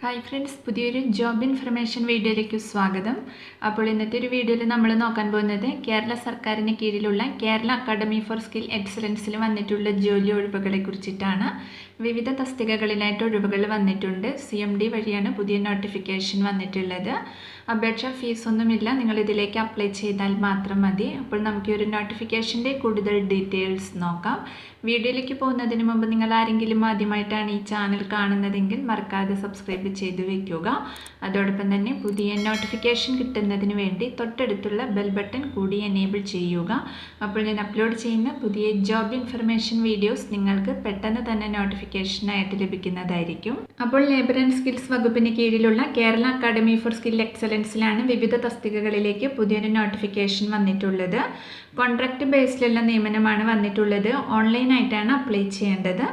Hi friends, പുതിയൊരു job information വീഡിയോയിലേക്ക് സ്വാഗതം. അപ്പോൾ ഇന്നത്തെ ഒരു വീഡിയോയിൽ നമ്മൾ നോക്കാൻ പോകുന്നത് കേരള സർക്കാരിന് കീഴിലുള്ള കേരള അക്കാഡമി ഫോർ സ്കിൽ എക്സലൻസിൽ വന്നിട്ടുള്ള ജോലി ഒഴിവുകളെ കുറിച്ചിട്ടാണ്. വിവിധ തസ്തികകളിലായിട്ട് ഒഴിവുകൾ വന്നിട്ടുണ്ട്. CMD വഴിയാണ് പുതിയ നോട്ടിഫിക്കേഷൻ വന്നിട്ടുള്ളത്. അപേക്ഷാ ഫീസൊന്നുമില്ല, നിങ്ങൾ ഇതിലേക്ക് അപ്ലൈ ചെയ്താൽ മാത്രം മതി. അപ്പോൾ നമുക്ക് ഈ ഒരു നോട്ടിഫിക്കേഷൻ്റെ കൂടുതൽ ഡീറ്റെയിൽസ് നോക്കാം. വീഡിയോയിലേക്ക് പോകുന്നതിന് മുമ്പ് നിങ്ങൾ ആരെങ്കിലും ആദ്യമായിട്ടാണ് ഈ ചാനൽ കാണുന്നതെങ്കിൽ മറക്കാതെ സബ്സ്ക്രൈബ് ചെയ്ത് വയ്ക്കുക. അതോടൊപ്പം തന്നെ പുതിയ നോട്ടിഫിക്കേഷൻ കിട്ടുന്നതിന് വേണ്ടി തൊട്ടടുത്തുള്ള ബെൽ ബട്ടൺ കൂടി എനേബിൾ ചെയ്യുക. അപ്പോൾ ഞാൻ അപ്ലോഡ് ചെയ്യുന്ന പുതിയ ജോബ് ഇൻഫർമേഷൻ വീഡിയോസ് നിങ്ങൾക്ക് പെട്ടെന്ന് തന്നെ നോട്ടിഫിക്കേഷനായിട്ട് ലഭിക്കുന്നതായിരിക്കും. അപ്പോൾ ലേബർ ആൻഡ് സ്കിൽസ് വകുപ്പിന് കീഴിലുള്ള കേരള അക്കാഡമി ഫോർ സ്കിൽ എക്സലൻസിലാണ് വിവിധ തസ്തികകളിലേക്ക് പുതിയൊരു നോട്ടിഫിക്കേഷൻ വന്നിട്ടുള്ളത്. കോൺട്രാക്ട് ബേസിലുള്ള നിയമനമാണ് വന്നിട്ടുള്ളത്. ഓൺലൈനായിട്ടാണ് അപ്ലൈ ചെയ്യേണ്ടത്.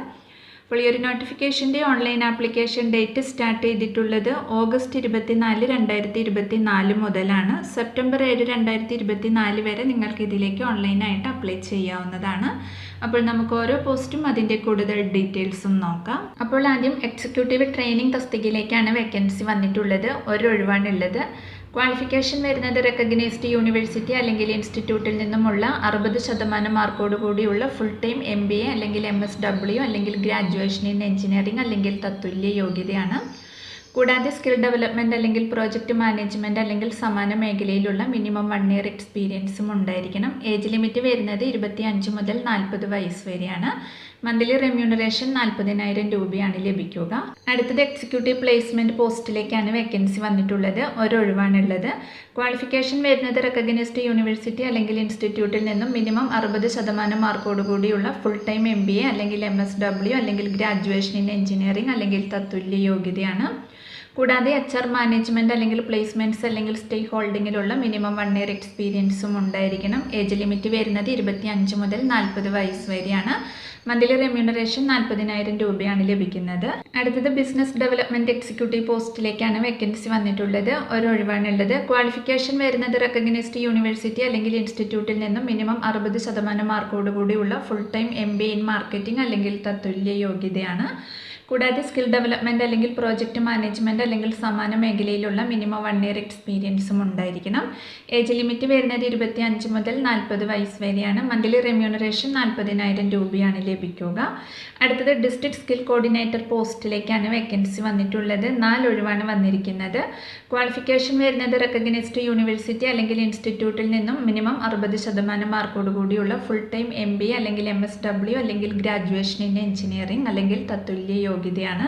അപ്പോൾ ഈ ഒരു നോട്ടിഫിക്കേഷൻ്റെ ഓൺലൈൻ ആപ്ലിക്കേഷൻ ഡേറ്റ് സ്റ്റാർട്ട് ചെയ്തിട്ടുള്ളത് ഓഗസ്റ്റ് 24, 2024 മുതലാണ്. സെപ്റ്റംബർ 7, 2024 വരെ നിങ്ങൾക്ക് ഇതിലേക്ക് ഓൺലൈനായിട്ട് അപ്ലൈ ചെയ്യാവുന്നതാണ്. അപ്പോൾ നമുക്ക് ഓരോ പോസ്റ്റും അതിൻ്റെ കൂടുതൽ ഡീറ്റെയിൽസും നോക്കാം. അപ്പോൾ ആദ്യം എക്സിക്യൂട്ടീവ് ട്രെയിനിങ് തസ്തികയിലേക്കാണ് വേക്കൻസി വന്നിട്ടുള്ളത്. ഒരു ഒഴിവാണുള്ളത്. ക്വാളിഫിക്കേഷൻ വരുന്നത് റെക്കഗ്നൈസ്ഡ് യൂണിവേഴ്സിറ്റി അല്ലെങ്കിൽ ഇൻസ്റ്റിറ്റ്യൂട്ടിൽ നിന്നുമുള്ള 60% മാർക്കോട് കൂടിയുള്ള ഫുൾ ടൈം MBA അല്ലെങ്കിൽ MSW അല്ലെങ്കിൽ ഗ്രാജുവേഷൻ ഇൻ എഞ്ചിനീയറിംഗ് അല്ലെങ്കിൽ തത്തുല്യ യോഗ്യതയാണ്. കൂടാതെ സ്കിൽ ഡെവലപ്മെൻറ്റ് അല്ലെങ്കിൽ പ്രോജക്റ്റ് മാനേജ്മെൻറ്റ് അല്ലെങ്കിൽ സമാന മേഖലയിലുള്ള മിനിമം 1 ഇയർ എക്സ്പീരിയൻസും ഉണ്ടായിരിക്കണം. ഏജ് ലിമിറ്റ് വരുന്നത് 25 മുതൽ 40 വയസ്സ് വരെയാണ്. മന്ത്ലി റെമ്യൂണറേഷൻ 40,000 രൂപയാണ് ലഭിക്കുക. അടുത്തത് എക്സിക്യൂട്ടീവ് പ്ലേസ്മെൻറ്റ് പോസ്റ്റിലേക്കാണ് വേക്കൻസി വന്നിട്ടുള്ളത്. ഒരൊഴിവാണുള്ളത്. ക്വാളിഫിക്കേഷൻ വരുന്നത് റെക്കഗ്നൈസ്ഡ് യൂണിവേഴ്സിറ്റി അല്ലെങ്കിൽ ഇൻസ്റ്റിറ്റ്യൂട്ടിൽ നിന്നും മിനിമം 60% മാർക്കോട് കൂടിയുള്ള ഫുൾ ടൈം MBA അല്ലെങ്കിൽ MSW അല്ലെങ്കിൽ ഗ്രാജുവേഷൻ ഇൻ എഞ്ചിനീയറിംഗ് അല്ലെങ്കിൽ തത്തുല്യ യോഗ്യതയാണ്. കൂടാതെ HR മാനേജ്മെൻറ്റ് അല്ലെങ്കിൽ പ്ലേസ്മെൻറ്റ്സ് അല്ലെങ്കിൽ സ്റ്റേ ഹോൾഡിങ്ങിലുള്ള മിനിമം 1 ഇയർ എക്സ്പീരിയൻസും ഉണ്ടായിരിക്കണം. ഏജ് ലിമിറ്റ് വരുന്നത് 25 മുതൽ 40 വയസ്സ് വരെയാണ്. മന്ത്ലി റെമ്യൂണറേഷൻ 40,000 രൂപയാണ് ലഭിക്കുന്നത്. അടുത്തത് ബിസിനസ് ഡെവലപ്മെൻറ്റ് എക്സിക്യൂട്ടീവ് പോസ്റ്റിലേക്കാണ് വേക്കൻസി വന്നിട്ടുള്ളത്. ഒരൊഴിവാണുള്ളത്. ക്വാളിഫിക്കേഷൻ വരുന്നത് റെക്കഗ്നൈസ്ഡ് യൂണിവേഴ്സിറ്റി അല്ലെങ്കിൽ ഇൻസ്റ്റിറ്റ്യൂട്ടിൽ നിന്നും മിനിമം 60% മാർക്കോട് കൂടിയുള്ള full time MBA in marketing അല്ലെങ്കിൽ തത്തുല്യ യോഗ്യതയാണ്. കൂടാതെ സ്കിൽ ഡെവലപ്മെൻറ്റ് അല്ലെങ്കിൽ പ്രോജക്റ്റ് മാനേജ്മെൻറ്റ് അല്ലെങ്കിൽ സമാന മേഖലയിലുള്ള മിനിമം 1 ഇയർ എക്സ്പീരിയൻസും ഉണ്ടായിരിക്കണം. ഏജ് ലിമിറ്റ് വരുന്നത് 25 മുതൽ 40 വയസ്സ് വരെയാണ്. മന്ത്ലി റെമ്യൂണറേഷൻ 40,000 രൂപയാണ് ലഭിക്കുക. അടുത്തത് ഡിസ്ട്രിക്ട് സ്കിൽ കോർഡിനേറ്റർ പോസ്റ്റിലേക്കാണ് വേക്കൻസി വന്നിട്ടുള്ളത്. 4 ഒഴിവാണ് വന്നിരിക്കുന്നത്. ക്വാളിഫിക്കേഷൻ വരുന്നത് റെക്കഗ്നൈസ്ഡ് യൂണിവേഴ്സിറ്റി അല്ലെങ്കിൽ ഇൻസ്റ്റിറ്റ്യൂട്ടിൽ നിന്നും മിനിമം 60% മാർക്കോട് കൂടിയുള്ള ഫുൾ ടൈം MBA അല്ലെങ്കിൽ MSW അല്ലെങ്കിൽ ഗ്രാജുവേഷൻ ഇൻ എഞ്ചിനീയറിംഗ് അല്ലെങ്കിൽ തത്തുല്യ യോഗ്യതയാണ്.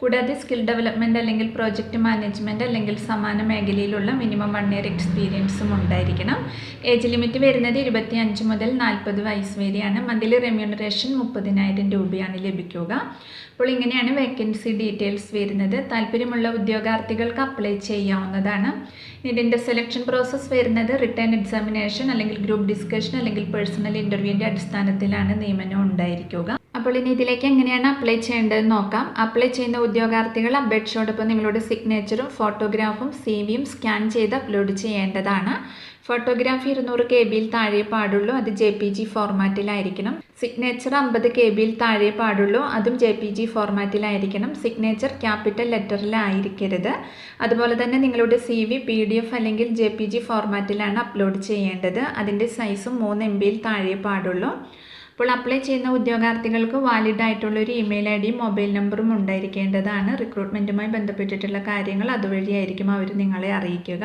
കൂടാതെ സ്കിൽ ഡെവലപ്മെൻറ്റ് അല്ലെങ്കിൽ പ്രോജക്റ്റ് മാനേജ്മെൻറ്റ് അല്ലെങ്കിൽ സമാന മേഖലയിലുള്ള മിനിമം 1 ഇയർ എക്സ്പീരിയൻസും ഉണ്ടായിരിക്കണം. ഏജ് ലിമിറ്റ് വരുന്നത് 25 മുതൽ 40 വയസ്സ് വരെയാണ്. മന്ത്ലി റെമ്യൂണറേഷൻ 30,000 രൂപയാണ് ലഭിക്കുക. അപ്പോൾ ഇങ്ങനെയാണ് വേക്കൻസി ഡീറ്റെയിൽസ് വരുന്നത്. താല്പര്യമുള്ള ഉദ്യോഗാർത്ഥികൾക്ക് അപ്ലൈ ചെയ്യാവുന്നതാണ്. ഇതിൻ്റെ സെലക്ഷൻ പ്രോസസ്സ് വരുന്നത് റിട്ടേൺ എക്സാമിനേഷൻ അല്ലെങ്കിൽ ഗ്രൂപ്പ് ഡിസ്കഷൻ അല്ലെങ്കിൽ പേഴ്സണൽ ഇൻ്റർവ്യൂവിൻ്റെ അടിസ്ഥാനത്തിലാണ് നിയമനം ഉണ്ടായിരിക്കുക. അപ്പോൾ ഇനി ഇതിലേക്ക് എങ്ങനെയാണ് അപ്ലൈ ചെയ്യേണ്ടതെന്ന് നോക്കാം. അപ്ലൈ ചെയ്യുന്ന ഉദ്യോഗാർത്ഥികൾ അപേക്ഷയോടൊപ്പം നിങ്ങളുടെ സിഗ്നേച്ചറും ഫോട്ടോഗ്രാഫും CV-യും സ്കാൻ ചെയ്ത് അപ്ലോഡ് ചെയ്യേണ്ടതാണ്. ഫോട്ടോഗ്രാഫി 200 KB താഴെ പാടുള്ളൂ, അത് JPG ഫോർമാറ്റിലായിരിക്കണം. സിഗ്നേച്ചർ 50 KB താഴെ പാടുള്ളൂ, അതും JPG ഫോർമാറ്റിലായിരിക്കണം. സിഗ്നേച്ചർ ക്യാപിറ്റൽ ലെറ്ററിലായിരിക്കരുത്. അതുപോലെ തന്നെ നിങ്ങളുടെ CV PDF അല്ലെങ്കിൽ JPG ഫോർമാറ്റിലാണ് അപ്ലോഡ് ചെയ്യേണ്ടത്. അതിൻ്റെ സൈസും 3 MB താഴെ പാടുള്ളൂ. അപ്പോൾ അപ്ലൈ ചെയ്യുന്ന ഉദ്യോഗാർത്ഥികൾക്ക് വാലിഡ് ആയിട്ടുള്ള ഒരു ഇമെയിൽ ID മൊബൈൽ നമ്പറും ഉണ്ടായിരിക്കേണ്ടതാണ്. റിക്രൂട്ട്മെൻറ്റുമായി ബന്ധപ്പെട്ടിട്ടുള്ള കാര്യങ്ങൾ അതുവഴിയായിരിക്കും അവർ നിങ്ങളെ അറിയിക്കുക.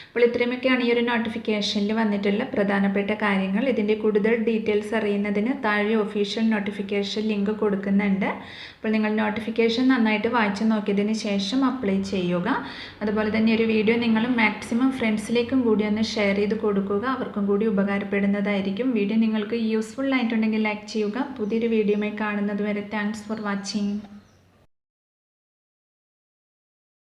അപ്പോൾ ഇത്രയുമൊക്കെയാണ് ഈ ഒരു നോട്ടിഫിക്കേഷനിൽ വന്നിട്ടുള്ള പ്രധാനപ്പെട്ട കാര്യങ്ങൾ. ഇതിൻ്റെ കൂടുതൽ ഡീറ്റെയിൽസ് അറിയുന്നതിന് താഴെ ഒഫീഷ്യൽ നോട്ടിഫിക്കേഷൻ ലിങ്ക് കൊടുക്കുന്നുണ്ട്. അപ്പോൾ നിങ്ങൾ നോട്ടിഫിക്കേഷൻ നന്നായിട്ട് വായിച്ചു നോക്കിയതിന് ശേഷം അപ്ലൈ ചെയ്യുക. അതുപോലെ തന്നെ ഒരു വീഡിയോ നിങ്ങൾ മാക്സിമം ഫ്രണ്ട്സിലേക്കും കൂടി ഒന്ന് ഷെയർ ചെയ്ത് കൊടുക്കുക. അവർക്കും കൂടി ഉപകാരപ്പെടുന്നതായിരിക്കും. വീഡിയോ നിങ്ങൾക്ക് യൂസ്ഫുൾ ആയിട്ടുണ്ടെങ്കിൽ ലൈക്ക് ചെയ്യുക. പുതിയൊരു വീഡിയോയുമായി കാണുന്നത് വരെ താങ്ക്സ് ഫോർ വാച്ചിങ്.